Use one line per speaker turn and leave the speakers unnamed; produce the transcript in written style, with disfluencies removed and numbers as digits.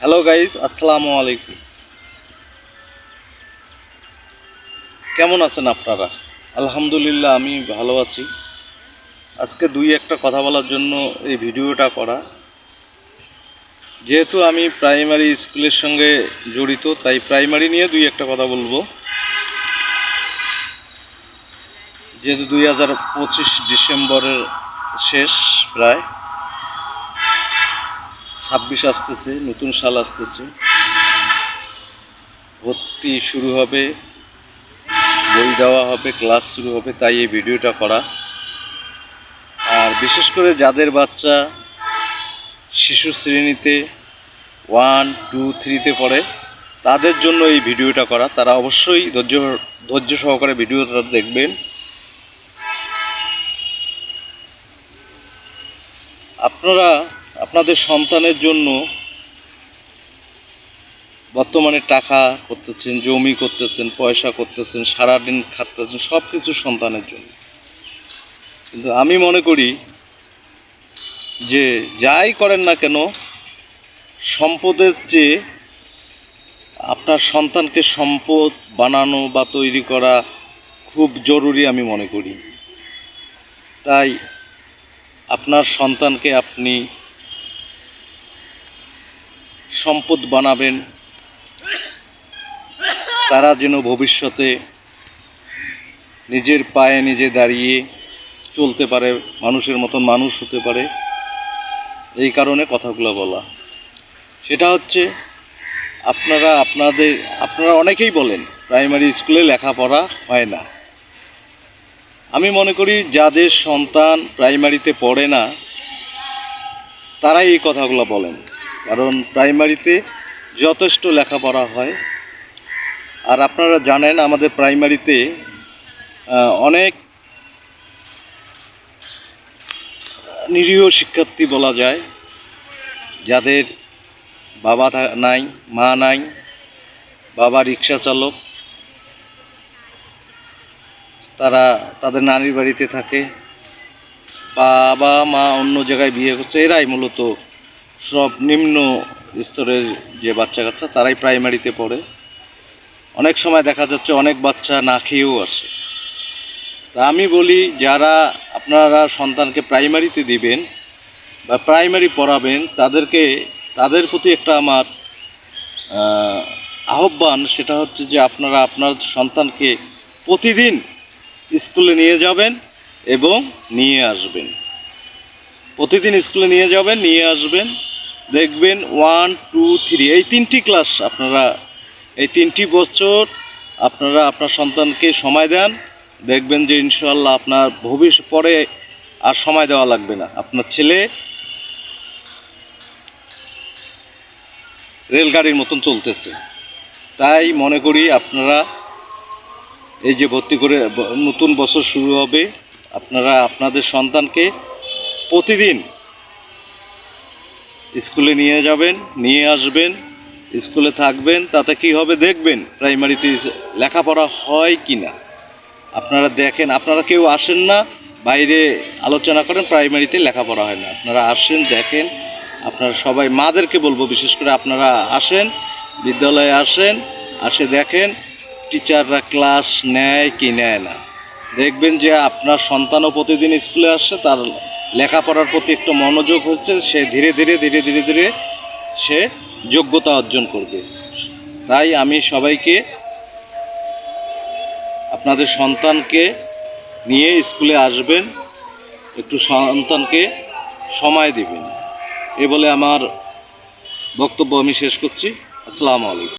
Hello guys, আসসালামু আলাইকুম। কেমন আছেন আপনারা? আলহামদুলিল্লাহ, আমি ভালো আছি। আজকে একটা কথা বলার জন্য এই ভিডিওটা করা। যেহেতু আমি প্রাইমারি স্কুলের সঙ্গে জড়িত, তাই প্রাইমারি নিয়ে একটা কথা বলবো। যেহেতু 2025 ডিসেম্বরের শেষ, প্রায় 26 আসতেছে, নতুন সাল আসতেছে, ভর্তি শুরু হবে, বই দেওয়া হবে, ক্লাস শুরু হবে, তাই এই ভিডিওটা করা। আর বিশেষ করে যাদের বাচ্চা শিশু শ্রেণীতে 1, 2, 3-তে পড়ে, তাদের জন্য এই ভিডিওটা করা। তারা অবশ্যই ধৈর্য সহকারে ভিডিওটা দেখবেন। আপনারা আপনাদের সন্তানের জন্য বর্তমানে টাকা করতেছেন, জমি করতেছেন, পয়সা করতেছেন, সারাদিন খাটতেছেন, সব কিছু সন্তানের জন্য। কিন্তু আমি মনে করি যে যাই করেন না কেন, সম্পদের চেয়ে আপনার সন্তানকে সম্পদ বানানো বা তৈরি করা খুব জরুরি আমি মনে করি। তাই আপনার সন্তানকে আপনি সম্পদ বানাবেন, তারা যেন ভবিষ্যতে নিজের পায়ে নিজে দাঁড়িয়ে চলতে পারে, মানুষের মতন মানুষ হতে পারে। এই কারণে কথাগুলো বলা। সেটা হচ্ছে, আপনারা অনেকেই বলেন প্রাইমারি স্কুলে লেখাপড়া হয় না। আমি মনে করি যাদের সন্তান প্রাইমারিতে পড়ে না, তারাই এই কথাগুলো বলেন। কারণ প্রাইমারিতে যথেষ্ট লেখাপড়া হয়। আর আপনারা জানেন, আমাদের প্রাইমারিতে অনেক নিরীহ শিক্ষার্থী বলা যায়, যাদের বাবা নাই, মা নাই, বাবা রিক্সা চালক, তারা তাদের নানির বাড়িতে থাকে, বাবা মা অন্য জায়গায় বিয়ে করছে। এরাই মূলত সব নিম্ন স্তরের যে বাচ্চা কাচ্চা, তারাই প্রাইমারিতে পড়ে। অনেক সময় দেখা যাচ্ছে অনেক বাচ্চা না খেয়েও আসে। তা আমি বলি, যারা আপনারা সন্তানকে প্রাইমারিতে দিবেন বা প্রাইমারি পড়াবেন, তাদের প্রতি একটা আমার আহ্বান। সেটা হচ্ছে যে আপনারা আপনার সন্তানকে প্রতিদিন স্কুলে নিয়ে যাবেন এবং নিয়ে আসবেন। প্রতিদিন স্কুলে নিয়ে যাবেন, নিয়ে আসবেন। দেখবেন 1, 2, 3 এই 3টি ক্লাস এই 3টি বছর আপনারা আপনার সন্তানকে সময় দেন। দেখবেন যে ইনশাআল্লাহ আপনার পরে আর সময় দেওয়া লাগবে না। আপনার ছেলে রেলগাড়ির মতন চলতেছে। তাই মনে করি আপনারা এই যে ভর্তি করে নতুন বছর শুরু হবে, আপনারা আপনাদের সন্তানকে প্রতিদিন স্কুলে নিয়ে যাবেন, নিয়ে আসবেন, স্কুলে থাকবেন। তাতে কি হবে দেখবেন প্রাইমারিতে লেখাপড়া হয় কি না। আপনারা দেখেন, আপনারা কেউ আসেন না, বাইরে আলোচনা করেন প্রাইমারিতে লেখাপড়া হয় না। আপনারা আসেন, দেখেন। আপনারা সবাই, মাদেরকে বলবো বিশেষ করে, আপনারা আসেন, বিদ্যালয়ে আসেন, আসে দেখেন টিচাররা ক্লাস নেয় কি নেয় না। দেখবেন যে আপনার সন্তানও প্রতিদিন স্কুলে আসছে, তার লেখাপড়ার প্রতি একটু মনোযোগ হচ্ছে, সে ধীরে ধীরে সে যোগ্যতা অর্জন করবে। তাই আমি সবাইকে আপনাদের সন্তানকে নিয়ে স্কুলে আসবেন, একটু সন্তানকে সময় দিবেন। এ বলে আমার বক্তব্য আমি শেষ করছি। আসসালামু আলাইকুম।